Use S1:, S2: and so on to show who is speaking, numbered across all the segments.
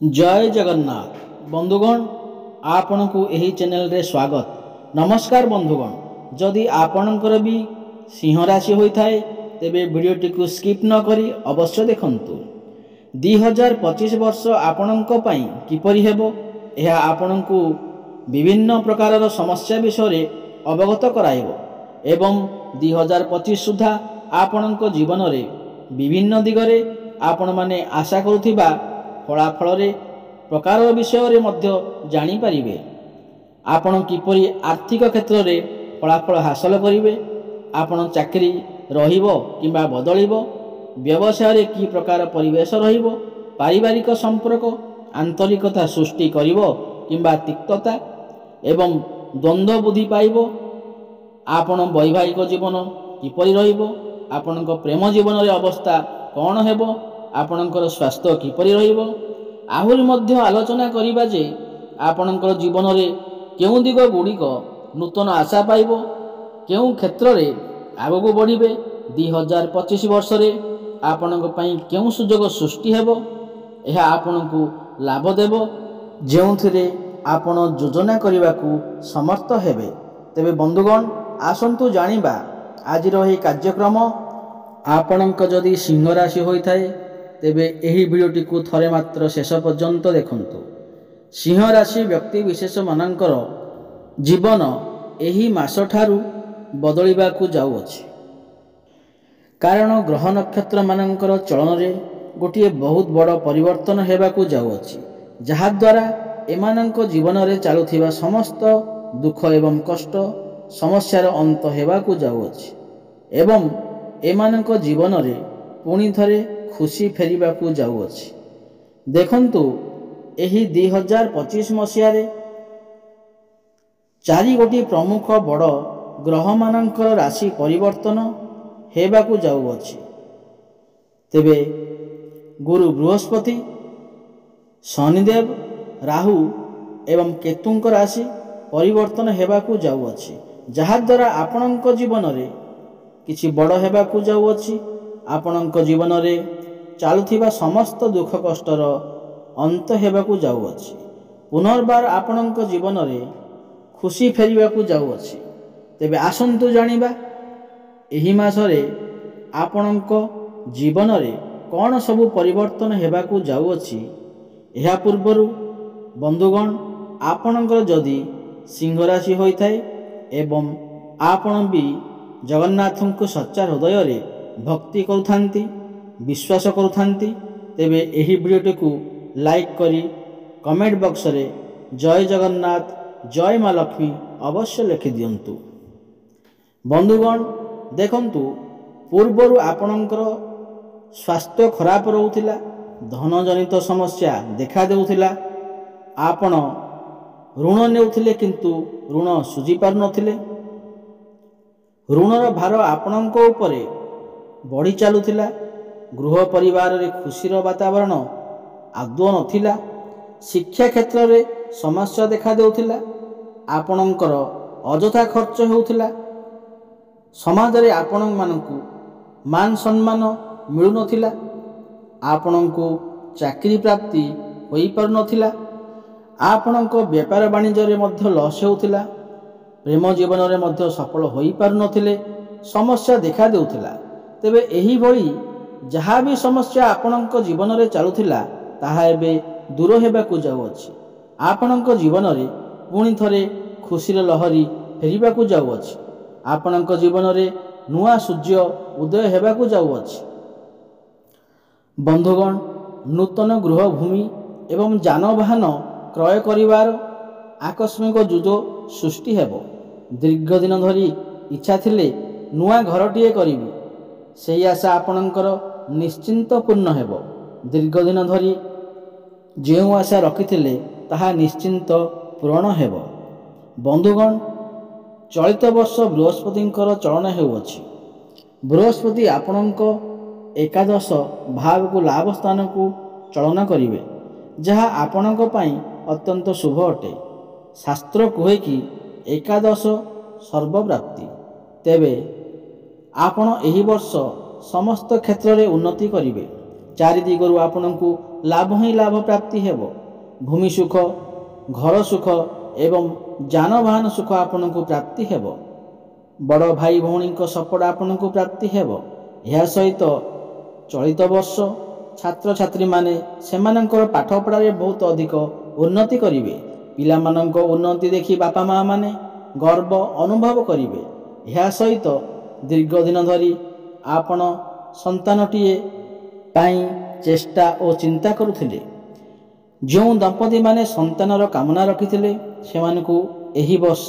S1: जय जगन्नाथ बंधुगण आपण को यही चैनल रे स्वागत। नमस्कार बंधुगण, जदि आपणकर भी सिंह राशि होता है तेबे वीडियोटी को स्किप न करी अवश्य देखंतु। 2025 वर्ष आपणक पई किपरि हेबो यह आपणकु विभिन्न प्रकार समस्या विषय अवगत कराइबो एवं 2025 सुधा आपणक जीवन रे विभिन्न दिगरे आपण माने आशा करुथिबा फलाफल प्रकार विषय मध्य जानी पारिबे। आपण किपरि आर्थिक क्षेत्र में फलाफल हासिल करिवे, आपण चाकरी रहिबो किंबा बदलिबो, व्यवसाय रे की प्रकार परिवेश रहिबो, पारिवारिक संपर्क आंतरिकता सृष्टि करिवो किंबा तिक्तता एवं द्वंद्व बुद्धि पाइबो, आपण वैवाहिक जीवन किपरि रहिबो, आपणक प्रेम जीवन रे अवस्था कौन हेबो, आपणकर स्वास्थ्य किपरि रहिबो, आहुरी मध्य आलोचना करिबा जे आपणकर जीवन रे केउं दिग गुड़िक नूतन आशा पाइबो, केउं क्षेत्र रे आगको बढ़िबे, 2025 वर्ष रे आपणक पई केउं सुजोग सृष्टि हेबो, यह आपणकु लाभ देबो जेउथिरे आपण योजना करिबाकू समर्थ हेबे। तेबे बंधुगण आसंतु जानिबा आजिर एही कार्यक्रम। आपणक जदि सिंह राशि होइथाय तेबे एही वीडियोटी को थरे मात्र शेष पर्यंत देखंतु। सिंह राशि व्यक्ति विशेष मानकर जीवन एही मास ठारू बदलिबाकू जाउअछि, कारण ग्रह नक्षत्र मानकर चलन रे गोटिए बहुत बड़ परिवर्तन हेबाकू जाउअछि, जहा द्वारा एमानक जीवन रे चालुथिबा समस्त दुख एवं कष्ट समस्यार अंत हेबाकू जाउअछि एवं एमानक जीवन रे पुणी थरे खुशी फेरिबाकू जाउअछि। देखंतु एही 2025 मसीह रे चारि गोटी प्रमुख बड़ ग्रह मानकर राशि परिवर्तन हेबाकू जाउअछि। तेबे गुरु बृहस्पति, शनिदेव, राहु एवं केतुंक राशि परिवर्तन हेबाकू जाउअछि, जहा द्वारा आपणक जीवन रे किछि बड़ हेबाकू जाउअछि। आपणक जीवन रे चालुथिबा समस्त दुख कष्टर अंत हेबाकू जाउअछि, पुनर्बार आपणक जीवन रे खुशी फेरिबाकू जाउअछि। तेबे आसंतु जानिबा एही मासरे आपणक जीवन रे कौन सबु परिवर्तन हेबाकू जाउअछि। एहा पूर्वरु बंधुगण आपणकर जदि सिंह राशि होइथाय एवं आपण भी जगन्नाथଙ୍କୁ सच्चा हृदय रे भक्ति करुथांती, विश्वास करुथांती, तेबे एही वीडियोटी को लाइक करी कमेंट बॉक्स रे जय जगन्नाथ जय माँ लक्ष्मी अवश्य लिखि दियंतु। बंधुगण देखंतु पूर्वरु आपणकर स्वास्थ्य खराब रहउथिला, धन जनित समस्या देखा देउथिला, आपण ऋण नेउथिले किंतु ऋण सुझी पारु नथिले, ऋणर भार आपणक उपरे बढ़ी चलुथिला, गृह परिवार रे खुशीर वातावरण आदौ नथिला, शिक्षा क्षेत्र रे समस्या देखा देउथिला, आपणकर अजथा खर्च हेउथिला, समाज रे आपण मानकु मान सम्मान मिलु नथिला, आपणकु चाकरी प्राप्ति होई पारु नथिला, आपणक व्यापार वाणिज्य रे मध्य लॉस हेउथिला, प्रेम जीवन रे मध्य सफल होई पारु नथिले, समस्या देखा देउथिला। तेबे एही भली जहाँ भी समस्या आपणक जीवन रे चालुथिला ताहा एबे दूर हेबाकू जाउअछि। आपणक जीवन रे पुणी थरे खुशीर लहरी फेरिबाकू जाउअछि। आपणक जीवन रे नुआ सूर्य उदय हेबाकू जाउअछि। बंधुगण नूतन गृह भूमि एवं जानवाहन क्रय करिवार आकस्मिक जुजो सृष्टि हेबो। दीर्घ दिन धरी इच्छा थिले नुआ घरटीए करिबी, सेही आशा आपणकर निश्चिंत पूर्ण हेबो। दीर्घ दिन धरी जेउ आशा रखिथिले ताहा निश्चिंत पूर्ण हेबो। बंधुगण चलित वर्ष बृहस्पतिंकर चलन हेउअछि। बृहस्पति आपणक एकादश भाव को लाभ स्थान को चलन करिवे, जहा आपणक पई अत्यंत शुभ अटे। शास्त्र कहे कि एकादश सर्वप्राप्ति। तेबे आपण एही वर्ष समस्त क्षेत्र रे उन्नति करिवे, ଚାରି ଦିଗରୁ ଆପଣଙ୍କୁ ଲାଭ ହିଁ ଲାଭ ପ୍ରାପ୍ତି ହେବ। ଭୂମି ସୁଖ, ଘର ସୁଖ ଏବଂ ଯାନବାହନ ସୁଖ ଆପଣଙ୍କୁ ପ୍ରାପ୍ତି ହେବ। ବଡ଼ ଭାଇ ଭଉଣୀଙ୍କ ସପୋର୍ଟ ଆପଣଙ୍କୁ ପ୍ରାପ୍ତି ହେବ। ଏହା ସହିତ ଚଳିତ ବର୍ଷ ଛାତ୍ରଛାତ୍ରୀମାନେ ସେମାନଙ୍କର ପାଠପଢ଼ାରେ ବହୁତ ଅଧିକ ଉନ୍ନତି କରିବେ। ପିଲାମାନଙ୍କ ଉନ୍ନତି ଦେଖି ବାପା ମା' ମାନେ ଗର୍ବ ଅନୁଭବ କରିବେ। ଏହା ସହିତ ଦୀର୍ଘ ଦିନ ଧରି ଆପଣ ସନ୍ତାନଟିଏ ପାଇଁ ଚେଷ୍ଟା ଓ ଚିନ୍ତା କରୁଥିଲେ। ଯେଉଁ ଦମ୍ପତିମାନେ ସନ୍ତାନର କାମନା ରଖିଥିଲେ ସେମାନଙ୍କୁ ଏହି ବର୍ଷ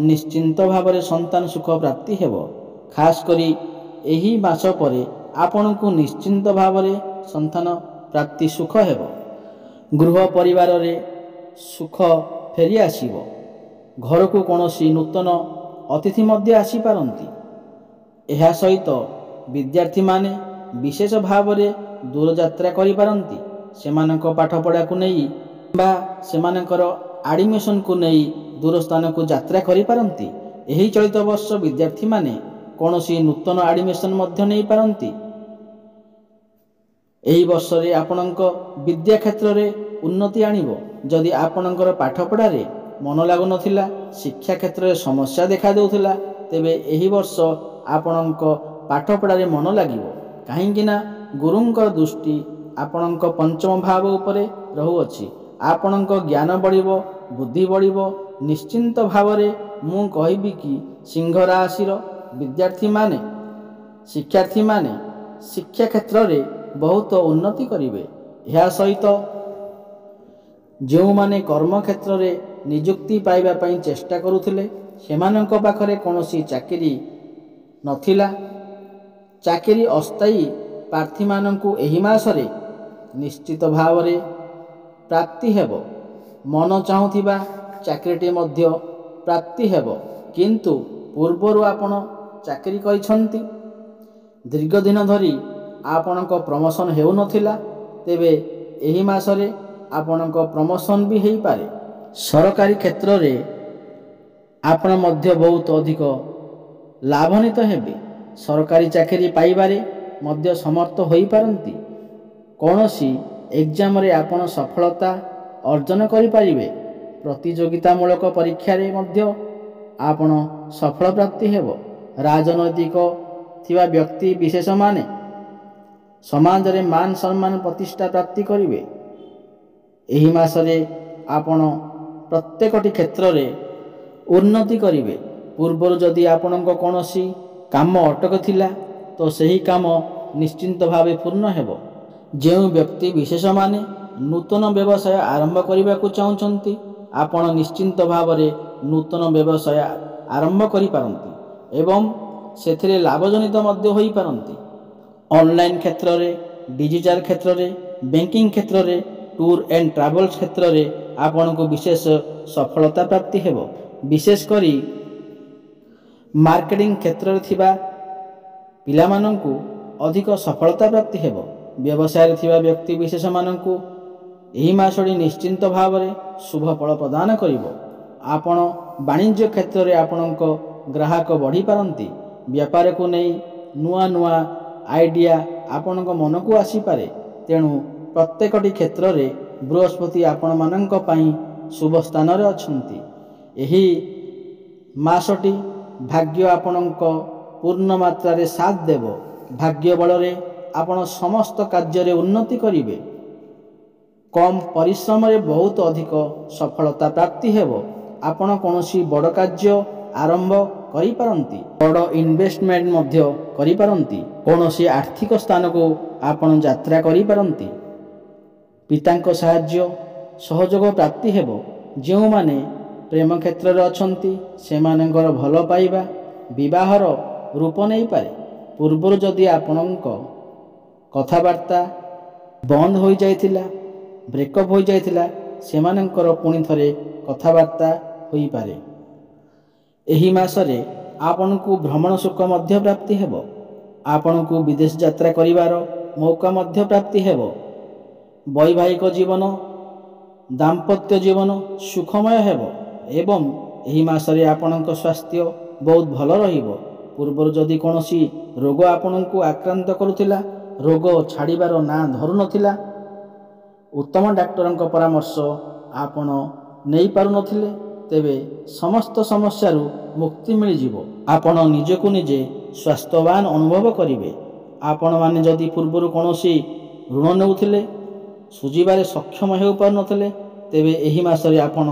S1: ନିଶ୍ଚିନ୍ତ ଭାବରେ ସନ୍ତାନ ସୁଖ ପ୍ରାପ୍ତି ହେବ। ଖାସ କରି ଏହି ମାସ ପରେ ଆପଣଙ୍କୁ ନିଶ୍ଚିନ୍ତ ଭାବରେ ସନ୍ତାନ ପ୍ରାପ୍ତି ସୁଖ ହେବ। ଗୃହ ପରିବାରରେ ସୁଖ ଫେରି ଆସିବ। ଘରକୁ କୌଣସି ନୂତନ ଅତିଥି ମଧ୍ୟ ଆସିପାରନ୍ତି। ଏହା ସହିତ ବିଦ୍ୟାର୍ଥୀମାନେ ବିଶେଷ ଭାବରେ ଦୂରଯାତ୍ରା କରିପାରନ୍ତି। ସେମାନଙ୍କ ପାଠପଢ଼ାକୁ ନେଇ ବା ସେମାନଙ୍କର ଆଡ଼ମିସନକୁ ନେଇ ଦୂର ସ୍ଥାନକୁ ଯାତ୍ରା କରିପାରନ୍ତି। ଏହି ଚଳିତ ବର୍ଷ ବିଦ୍ୟାର୍ଥୀମାନେ କୌଣସି ନୂତନ ଆଡ଼ମିସନ ମଧ୍ୟ ନେଇପାରନ୍ତି। ଏହି ବର୍ଷରେ ଆପଣଙ୍କ ବିଦ୍ୟା କ୍ଷେତ୍ରରେ ଉନ୍ନତି ଆଣିବ। ଯଦି ଆପଣଙ୍କର ପାଠପଢ଼ାରେ ମନ ଲାଗୁନଥିଲା, ଶିକ୍ଷା କ୍ଷେତ୍ରରେ ସମସ୍ୟା ଦେଖାଦେଉଥିଲା, ତେବେ ଏହି ବର୍ଷ ଆପଣଙ୍କ ପାଠପଢ଼ାରେ ମନ ଲାଗିବ। କାହିଁକି ନା ଗୁରୁଙ୍କର ଦୃଷ୍ଟି ଆପଣଙ୍କ ପଞ୍ଚମ ଭାବ ଉପରେ ରହୁଅଛି। ଆପଣଙ୍କ ଜ୍ଞାନ ବଢ଼ିବ, ବୁଦ୍ଧି ବଢ଼ିବ। ନିଶ୍ଚିନ୍ତ ଭାବରେ ମୁଁ କହିବି କି ସିଂହ ରାଶିର ବିଦ୍ୟାର୍ଥୀମାନେ ଶିକ୍ଷାର୍ଥୀମାନେ ଶିକ୍ଷା କ୍ଷେତ୍ରରେ ବହୁତ ଉନ୍ନତି କରିବେ। ଏହା ସହିତ ଯେଉଁମାନେ କର୍ମକ୍ଷେତ୍ରରେ ନିଯୁକ୍ତି ପାଇବା ପାଇଁ ଚେଷ୍ଟା କରୁଥିଲେ ସେମାନଙ୍କ ପାଖରେ କୌଣସି ଚାକିରି ନଥିଲା, ଚାକିରି ଅସ୍ଥାୟୀ ପ୍ରାର୍ଥୀମାନଙ୍କୁ ଏହି ମାସରେ ନିଶ୍ଚିତ ଭାବରେ ପ୍ରାପ୍ତି ହେବ। ମନ ଚାହୁଁଥିବା ଚାକିରିଟି ମଧ୍ୟ ପ୍ରାପ୍ତି ହେବ। କିନ୍ତୁ ପୂର୍ବରୁ ଆପଣ ଚାକିରି କରିଛନ୍ତି, ଦୀର୍ଘ ଦିନ ଧରି ଆପଣଙ୍କ ପ୍ରମୋସନ ହେଉନଥିଲା, ତେବେ ଏହି ମାସରେ ଆପଣଙ୍କ ପ୍ରମୋସନ ବି ହୋଇପାରେ। ସରକାରୀ କ୍ଷେତ୍ରରେ ଆପଣ ମଧ୍ୟ ବହୁତ ଅଧିକ ଲାଭାନ୍ୱିତ ହେବେ। ସରକାରୀ ଚାକିରି ପାଇବାରେ ମଧ୍ୟ ସମର୍ଥ ହୋଇପାରନ୍ତି। କୌଣସି ଏକ୍ଜାମରେ ଆପଣ ସଫଳତା ଅର୍ଜନ କରିପାରିବେ। ପ୍ରତିଯୋଗିତାମୂଳକ ପରୀକ୍ଷାରେ ମଧ୍ୟ ଆପଣ ସଫଳ ପ୍ରାପ୍ତି ହେବ। ରାଜନୈତିକ ଥିବା ବ୍ୟକ୍ତି ବିଶେଷମାନେ ସମାଜରେ ମାନ ସମ୍ମାନ ପ୍ରତିଷ୍ଠା ପ୍ରାପ୍ତି କରିବେ। ଏହି ମାସରେ ଆପଣ ପ୍ରତ୍ୟେକଟି କ୍ଷେତ୍ରରେ ଉନ୍ନତି କରିବେ। ପୂର୍ବରୁ ଯଦି ଆପଣଙ୍କ କୌଣସି କାମ ଅଟକ ଥିଲା ତ ସେହି କାମ ନିଶ୍ଚିନ୍ତ ଭାବେ ପୂର୍ଣ୍ଣ ହେବ। ଯେଉଁ ବ୍ୟକ୍ତି ବିଶେଷମାନେ ନୂତନ ବ୍ୟବସାୟ ଆରମ୍ଭ କରିବାକୁ ଚାହୁଁଛନ୍ତି, ଆପଣ ନିଶ୍ଚିନ୍ତ ଭାବରେ ନୂତନ ବ୍ୟବସାୟ ଆରମ୍ଭ କରିପାରନ୍ତି ଏବଂ ସେଥିରେ ଲାଭଜନିତ ମଧ୍ୟ ହୋଇପାରନ୍ତି। ଅନଲାଇନ୍ କ୍ଷେତ୍ରରେ, ଡିଜିଟାଲ କ୍ଷେତ୍ରରେ, ବ୍ୟାଙ୍କିଂ କ୍ଷେତ୍ରରେ, ଟୁର୍ ଆଣ୍ଡ ଟ୍ରାଭେଲ୍ସ କ୍ଷେତ୍ରରେ ଆପଣଙ୍କୁ ବିଶେଷ ସଫଳତା ପ୍ରାପ୍ତି ହେବ। ବିଶେଷ କରି ମାର୍କେଟିଂ କ୍ଷେତ୍ରରେ ଥିବା ପିଲାମାନଙ୍କୁ ଅଧିକ ସଫଳତା ପ୍ରାପ୍ତି ହେବ। ବ୍ୟବସାୟରେ ଥିବା ବ୍ୟକ୍ତି ବିଶେଷମାନଙ୍କୁ ଏହି ମାସଟି ନିଶ୍ଚିନ୍ତ ଭାବରେ ଶୁଭ ଫଳ ପ୍ରଦାନ କରିବ। ଆପଣ ବାଣିଜ୍ୟ କ୍ଷେତ୍ରରେ ଆପଣଙ୍କ ଗ୍ରାହକ ବଢ଼ିପାରନ୍ତି। ବେପାରକୁ ନେଇ ନୂଆ ନୂଆ ଆଇଡ଼ିଆ ଆପଣଙ୍କ ମନକୁ ଆସିପାରେ। ତେଣୁ ପ୍ରତ୍ୟେକଟି କ୍ଷେତ୍ରରେ ବୃହସ୍ପତି ଆପଣମାନଙ୍କ ପାଇଁ ଶୁଭ ସ୍ଥାନରେ ଅଛନ୍ତି। ଏହି ମାସଟି ଭାଗ୍ୟ ଆପଣଙ୍କ ପୂର୍ଣ୍ଣ ମାତ୍ରାରେ ସାଥ ଦେବ। ଭାଗ୍ୟ ବଳରେ ଆପଣ ସମସ୍ତ କାର୍ଯ୍ୟରେ ଉନ୍ନତି କରିବେ। କମ୍ ପରିଶ୍ରମରେ ବହୁତ ଅଧିକ ସଫଳତା ପ୍ରାପ୍ତି ହେବ। ଆପଣ କୌଣସି ବଡ଼ କାର୍ଯ୍ୟ ଆରମ୍ଭ କରିପାରନ୍ତି। ବଡ଼ ଇନଭେଷ୍ଟମେଣ୍ଟ ମଧ୍ୟ କରିପାରନ୍ତି। କୌଣସି ଆର୍ଥିକ ସ୍ଥାନକୁ ଆପଣ ଯାତ୍ରା କରିପାରନ୍ତି। ପିତାଙ୍କ ସାହାଯ୍ୟ ସହଯୋଗ ପ୍ରାପ୍ତି ହେବ। ଯେଉଁମାନେ ପ୍ରେମ କ୍ଷେତ୍ରରେ ଅଛନ୍ତି ସେମାନଙ୍କର ଭଲ ପାଇବା ବିବାହର ରୂପ ନେଇପାରେ। ପୂର୍ବରୁ ଯଦି ଆପଣଙ୍କ କଥାବାର୍ତ୍ତା ବନ୍ଦ ହୋଇଯାଇଥିଲା, ବ୍ରେକଅପ୍ ହୋଇଯାଇଥିଲା, ସେମାନଙ୍କର ପୁଣି ଥରେ କଥାବାର୍ତ୍ତା ହୋଇପାରେ। ଏହି ମାସରେ ଆପଣଙ୍କୁ ଭ୍ରମଣ ସୁଖ ମଧ୍ୟ ପ୍ରାପ୍ତି ହେବ। ଆପଣଙ୍କୁ ବିଦେଶ ଯାତ୍ରା କରିବାର ମୌକା ମଧ୍ୟ ପ୍ରାପ୍ତି ହେବ। ବୈବାହିକ ଜୀବନ, ଦାମ୍ପତ୍ୟ ଜୀବନ ସୁଖମୟ ହେବ ଏବଂ ଏହି ମାସରେ ଆପଣଙ୍କ ସ୍ୱାସ୍ଥ୍ୟ ବହୁତ ଭଲ ରହିବ। ପୂର୍ବରୁ ଯଦି କୌଣସି ରୋଗ ଆପଣଙ୍କୁ ଆକ୍ରାନ୍ତ କରୁଥିଲା ରୋଗ ଛାଡ଼ିବାର ନାଁ ଧରୁନଥିଲା। ଉତ୍ତମ ଡାକ୍ତରଙ୍କ ପରାମର୍ଶ ଆପଣ ନେଇପାରୁନଥିଲେ, ତେବେ ସମସ୍ତ ସମସ୍ୟାରୁ ମୁକ୍ତି ମିଳିଯିବ। ଆପଣ ନିଜକୁ ନିଜେ ସ୍ୱାସ୍ଥ୍ୟବାନ ଅନୁଭବ କରିବେ। ଆପଣମାନେ ଯଦି ପୂର୍ବରୁ କୌଣସି ଋଣ ନେଉଥିଲେ, ସୁଝିବାରେ ସକ୍ଷମ ହୋଇପାରୁନଥିଲେ, ତେବେ ଏହି ମାସରେ ଆପଣ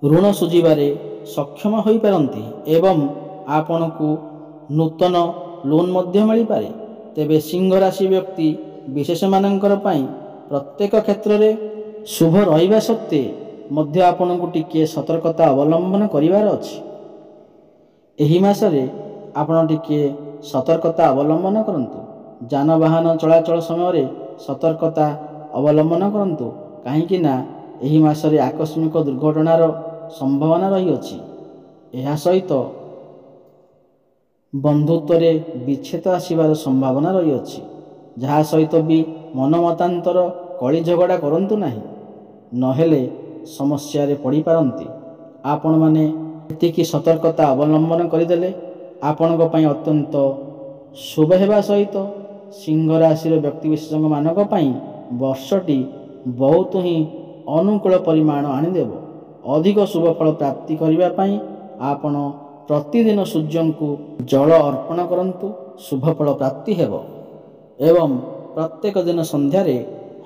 S1: ଋଣ ସୁଝିବାରେ ସକ୍ଷମ ହୋଇପାରନ୍ତି ଏବଂ ଆପଣଙ୍କୁ ନୂତନ ଲୋନ୍ ମଧ୍ୟ ମିଳିପାରେ। ତେବେ ସିଂହ ରାଶି ବ୍ୟକ୍ତି ବିଶେଷମାନଙ୍କର ପାଇଁ ପ୍ରତ୍ୟେକ କ୍ଷେତ୍ରରେ ଶୁଭ ରହିବା ସତ୍ତ୍ୱେ ମଧ୍ୟ ଆପଣଙ୍କୁ ଟିକିଏ ସତର୍କତା ଅବଲମ୍ବନ କରିବାର ଅଛି। ଏହି ମାସରେ ଆପଣ ଟିକିଏ ସତର୍କତା ଅବଲମ୍ବନ କରନ୍ତୁ। ଯାନବାହନ ଚଳାଚଳ ସମୟରେ ସତର୍କତା ଅବଲମ୍ବନ କରନ୍ତୁ, କାହିଁକି ନା ଏହି ମାସରେ ଆକସ୍ମିକ ଦୁର୍ଘଟଣାର ସମ୍ଭାବନା ରହିଅଛି। ଏହା ସହିତ ବନ୍ଧୁତ୍ୱରେ ବିଚ୍ଛେଦ ଆସିବାର ସମ୍ଭାବନା ରହିଅଛି, ଯାହା ସହିତ ବି ମନମତାନ୍ତର କଳି ଝଗଡ଼ା କରନ୍ତୁ ନାହିଁ, ନହେଲେ ସମସ୍ୟାରେ ପଡ଼ିପାରନ୍ତି। ଆପଣମାନେ ଏତିକି ସତର୍କତା ଅବଲମ୍ବନ କରିଦେଲେ ଆପଣଙ୍କ ପାଇଁ ଅତ୍ୟନ୍ତ ଶୁଭ ହେବା ସହିତ ସିଂହ ରାଶିର ବ୍ୟକ୍ତିବିଶେଷମାନଙ୍କ ପାଇଁ ବର୍ଷଟି ବହୁତ ହିଁ ଅନୁକୂଳ ପରିମାଣ ଆଣିଦେବ। ଅଧିକ ଶୁଭଫଳ ପ୍ରାପ୍ତି କରିବା ପାଇଁ ଆପଣ ପ୍ରତିଦିନ ସୂର୍ଯ୍ୟଙ୍କୁ ଜଳ ଅର୍ପଣ କରନ୍ତୁ, ଶୁଭଫଳ ପ୍ରାପ୍ତି ହେବ। ଏବଂ ପ୍ରତ୍ୟେକ ଦିନ ସନ୍ଧ୍ୟାରେ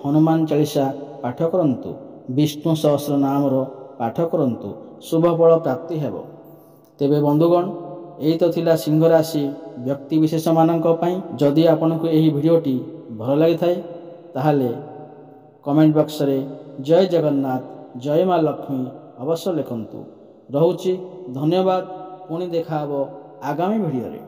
S1: ହନୁମାନ ଚାଳିଶା ପାଠ କରନ୍ତୁ, ବିଷ୍ଣୁ ସହସ୍ର ନାମର ପାଠ କରନ୍ତୁ, ଶୁଭଫଳ ପ୍ରାପ୍ତି ହେବ। ତେବେ ବନ୍ଧୁଗଣ, ଏହି ତ ଥିଲା ସିଂହ ରାଶି ବ୍ୟକ୍ତିବିଶେଷମାନଙ୍କ ପାଇଁ। ଯଦି ଆପଣଙ୍କୁ ଏହି ଭିଡ଼ିଓଟି ଭଲ ଲାଗିଥାଏ ତାହେଲେ କମେଣ୍ଟ ବକ୍ସରେ ଜୟ ଜଗନ୍ନାଥ, ଜୟ ମା ଲକ୍ଷ୍ମୀ ଅବଶ୍ୟ ଲେଖନ୍ତୁ। ରହୁଛି, ଧନ୍ୟବାଦ। ପୁଣି ଦେଖା ହେବ ଆଗାମୀ ଭିଡ଼ିଓରେ।